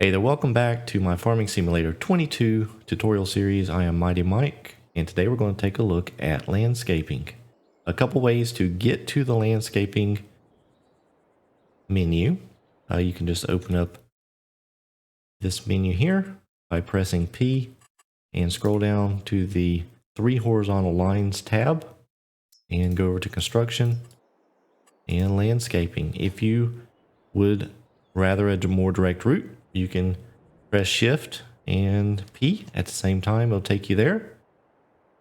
Hey there, welcome back to my Farming Simulator 22 tutorial series. I am Mighty Mike, and today we're going to take a look at landscaping. A couple ways to get to the landscaping menu. You can just open up this menu here by pressing P and scroll down to the 3 horizontal lines tab and go over to construction and landscaping. If you would rather a more direct route, you can press Shift and P at the same time. It'll take you there.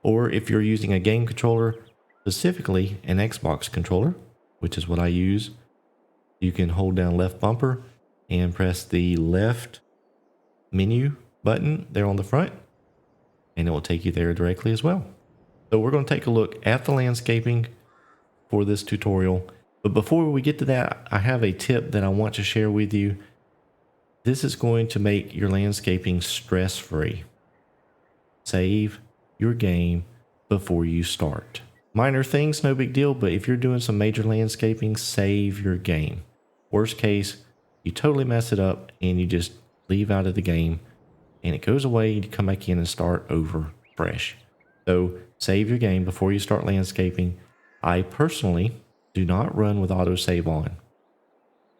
Or if you're using a game controller, specifically an Xbox controller, which is what I use, you can hold down left bumper and press the left menu button there on the front, and it will take you there directly as well. So we're going to take a look at the landscaping for this tutorial. But before we get to that, I have a tip that I want to share with you. This is going to make your landscaping stress-free. Save your game before you start. Minor things, no big deal, but if you're doing some major landscaping, save your game. Worst case, you totally mess it up and you just leave out of the game and it goes away and you come back in and start over fresh. So save your game before you start landscaping. I personally do not run with autosave on.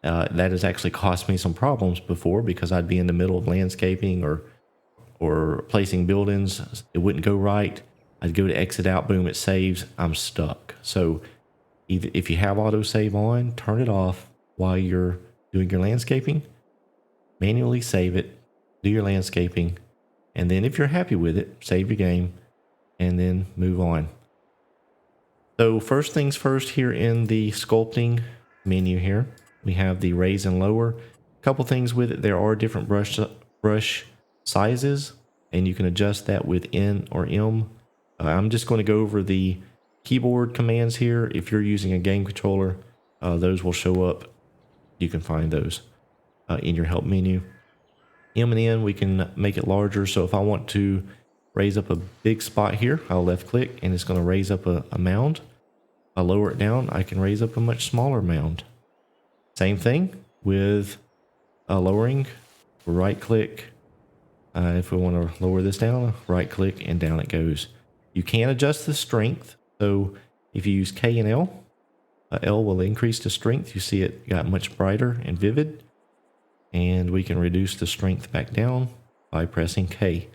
That has actually cost me some problems before because I'd be in the middle of landscaping or placing buildings. It wouldn't go right. I'd go to exit out, boom, it saves. I'm stuck. So either if you have autosave on, turn it off while you're doing your landscaping. Manually save it, do your landscaping, and then if you're happy with it, save your game, and then move on. So first things first, here in the sculpting menu here, we have the raise and lower. A couple things with it. There are different brush sizes, and you can adjust that with N or M. I'm just going to go over the keyboard commands here. If you're using a game controller, those will show up. You can find those in your help menu. M and N, we can make it larger. So if I want to raise up a big spot here, I'll left click and it's going to raise up a mound. If I lower it down, I can raise up a much smaller mound. Same thing with lowering, right click. If we want to lower this down, right click and down it goes. You can adjust the strength. So if you use K and L, L will increase the strength. You see it got much brighter and vivid. And we can reduce the strength back down by pressing K.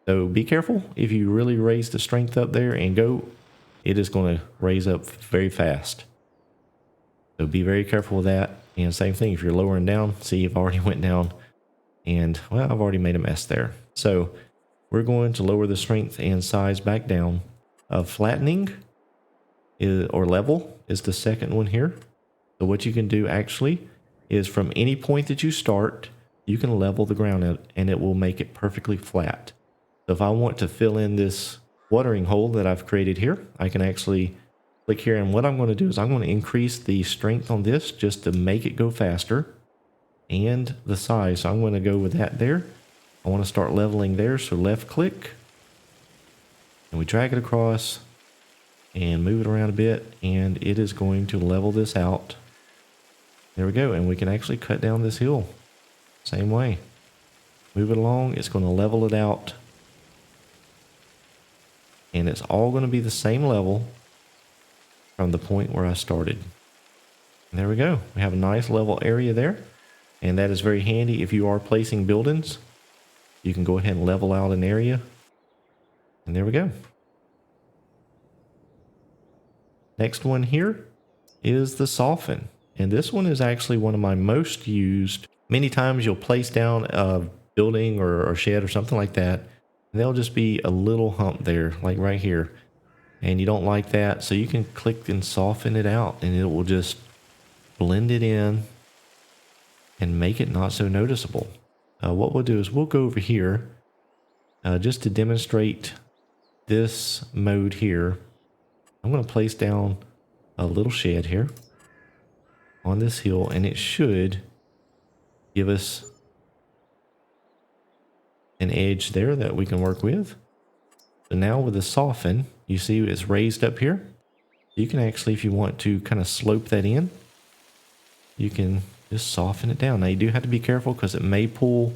So be careful. If you really raise the strength up there and go, it is going to raise up very fast. So be very careful with that. And same thing, if you're lowering down, see, you've already went down and, well, I've already made a mess there. So we're going to lower the strength and size back down. Flattening or level is the second one here. So what you can do actually is from any point that you start, you can level the ground and it will make it perfectly flat. So if I want to fill in this watering hole that I've created here, I can actually click here, and what I'm going to do is I'm going to increase the strength on this just to make it go faster and the size. So I'm going to go with that there. I want to start leveling there, so left click and we drag it across and move it around a bit, and it is going to level this out. There we go, and we can actually cut down this hill same way. Move it along, it's going to level it out, and it's all going to be the same level from the point where I started. And there we go. We have a nice level area there, and that is very handy if you are placing buildings. You can go ahead and level out an area, and there we go. Next one here is the soften, and this one is actually one of my most used. Many times you'll place down a building or shed or something like that, and there'll just be a little hump there, like right here. And you don't like that, so you can click and soften it out, and it will just blend it in and make it not so noticeable. What we'll do is we'll go over here just to demonstrate this mode here. I'm going to place down a little shed here on this hill, and it should give us an edge there that we can work with. So now with the soften, you see it's raised up here. You can actually, if you want to kind of slope that in, you can just soften it down. Now you do have to be careful because it may pull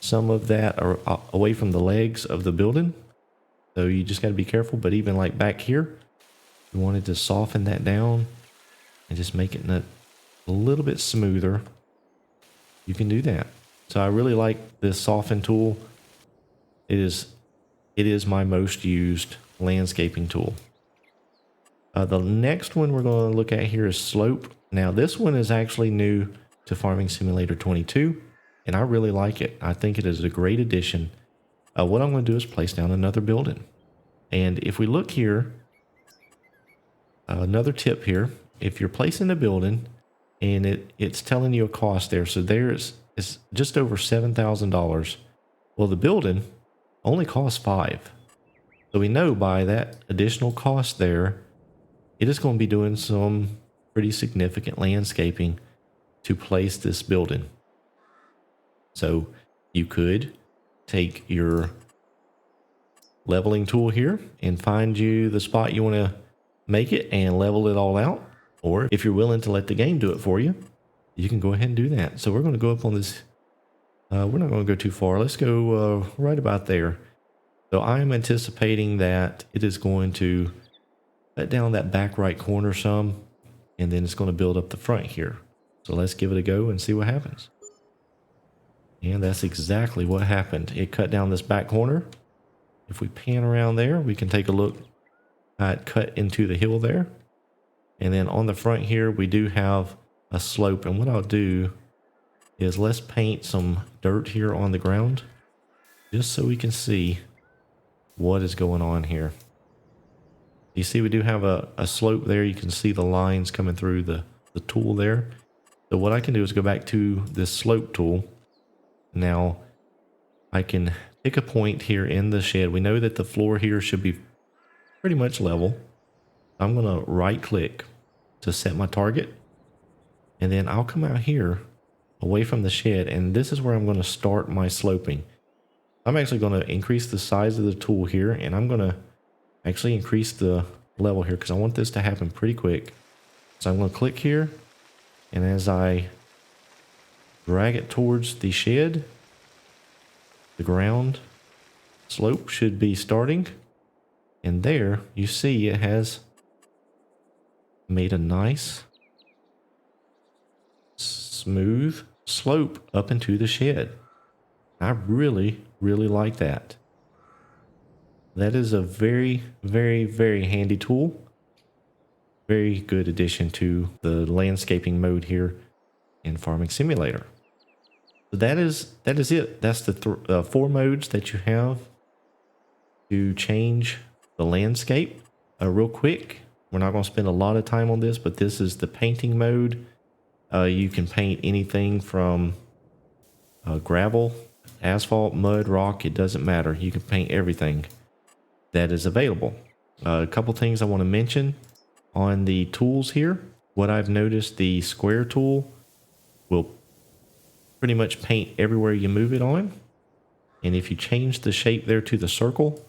some of that away from the legs of the building. So you just got to be careful. But even like back here, you wanted to soften that down and just make it a little bit smoother. You can do that. So I really like this soften tool. It is my most used landscaping tool. The next one we're going to look at here is slope. Now this one is actually new to Farming Simulator 22, and I really like it. I think it is a great addition. What I'm going to do is place down another building. And if we look here, another tip here, if you're placing a building and it's telling you a cost there, so it's just over $7,000. Well, the building only costs $5,000. So we know by that additional cost there, it is going to be doing some pretty significant landscaping to place this building. So you could take your leveling tool here and find you the spot you want to make it and level it all out. Or if you're willing to let the game do it for you, you can go ahead and do that. So we're going to go up on this. We're not going to go too far. Let's go right about there. So I'm anticipating that it is going to cut down that back right corner some, and then it's going to build up the front here. So let's give it a go and see what happens. And that's exactly what happened. It cut down this back corner. If we pan around there, we can take a look at cut into the hill there. And then on the front here, we do have a slope. And what I'll do is let's paint some dirt here on the ground, just so we can see what is going on here. You see we do have a slope there. You can see the lines coming through the tool there. So what I can do is go back to this slope tool. Now I can pick a point here in the shed. We know that the floor here should be pretty much level. I'm going to right click to set my target. And then I'll come out here away from the shed. And this is where I'm going to start my sloping. I'm actually going to increase the size of the tool here. And I'm going to actually increase the level here because I want this to happen pretty quick. So I'm going to click here. And as I drag it towards the shed, the ground slope should be starting. And there you see it has made a nice smooth slope up into the shed. I really, really like that. That is a very, very, very handy tool. Very good addition to the landscaping mode here in Farming Simulator. So that is it. That's the 4 modes that you have to change the landscape. Real quick, we're not going to spend a lot of time on this, but this is the painting mode. You can paint anything from gravel, asphalt, mud, rock. It doesn't matter. You can paint everything that is available. A couple things I want to mention on the tools here. What I've noticed, the square tool will pretty much paint everywhere you move it on. And if you change the shape there to the circle,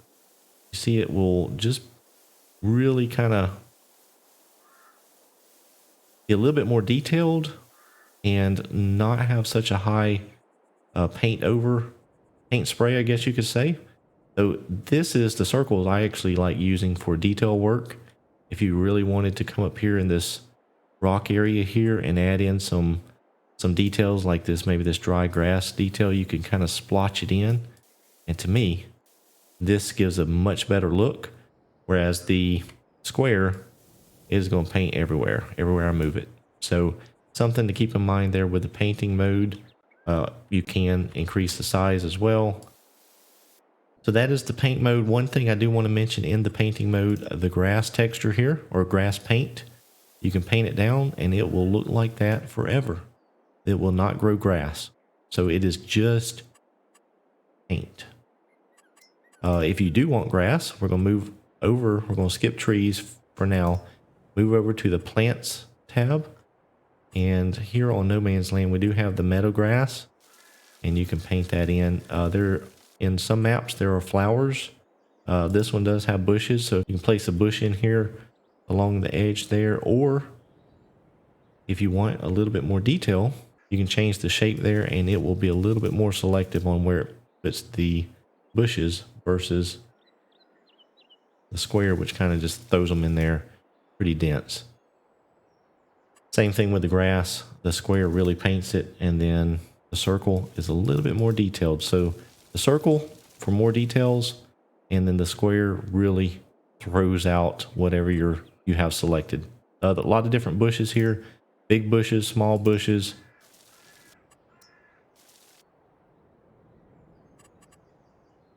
you see it will just really kind of be a little bit more detailed and not have such a high paint spray, I guess you could say. So this is the circles I actually like using for detail work. If you really wanted to come up here in this rock area here and add in some details like this, maybe this dry grass detail, you can kind of splotch it in. And to me, this gives a much better look. Whereas the square is going to paint everywhere I move it. So something to keep in mind there with the painting mode. You can increase the size as well. So that is the paint mode. One thing I do want to mention in the painting mode, the grass texture here, or grass paint, you can paint it down and it will look like that forever. It will not grow grass. So it is just paint. If you do want grass, we're going to move over. We're going to skip trees for now. Move over to the plants tab. And here on No Man's Land, we do have the meadow grass. And you can paint that in. In some maps, there are flowers. This one does have bushes. So you can place a bush in here along the edge there. Or if you want a little bit more detail, you can change the shape there, and it will be a little bit more selective on where it puts the bushes versus the square, which kind of just throws them in there pretty dense. Same thing with the grass. The square really paints it, and then the circle is a little bit more detailed. So the circle for more details, and then the square really throws out whatever you have selected. A lot of different bushes here, big bushes, small bushes.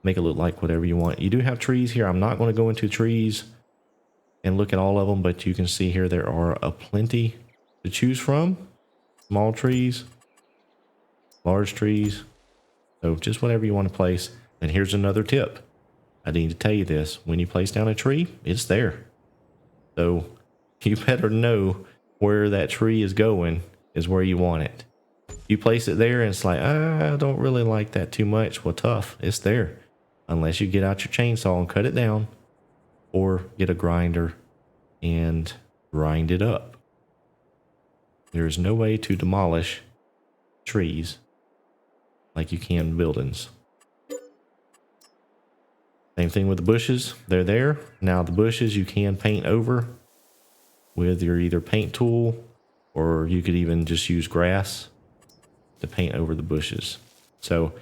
Make it look like whatever you want. You do have trees here. I'm not going to go into trees and look at all of them, but you can see here there are a plenty to choose from. Small trees, large trees. So just whatever you want to place. And here's another tip. I need to tell you this. When you place down a tree, it's there. So you better know where that tree is going is where you want it. You place it there and it's like, I don't really like that too much. Well, tough. It's there. Unless you get out your chainsaw and cut it down, or get a grinder and grind it up. There's no way to demolish trees like you can buildings. Same thing with the bushes. They're there. Now the bushes you can paint over with your either paint tool, or you could even just use grass to paint over the bushes. So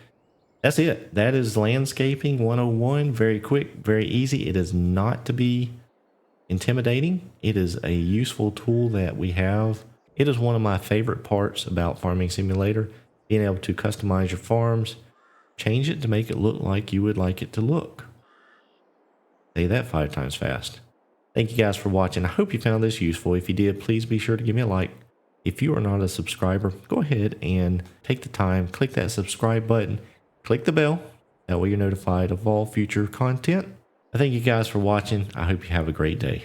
that's it. That is landscaping 101. Very quick, very easy. It is not to be intimidating. It is a useful tool that we have. It is one of my favorite parts about Farming Simulator, being able to customize your farms, change it to make it look like you would like it to look. Say that 5 times fast. Thank you guys for watching. I hope you found this useful. If you did, please be sure to give me a like. If you are not a subscriber, go ahead and take the time, click that subscribe button, click the bell. That way you're notified of all future content. I thank you guys for watching. I hope you have a great day.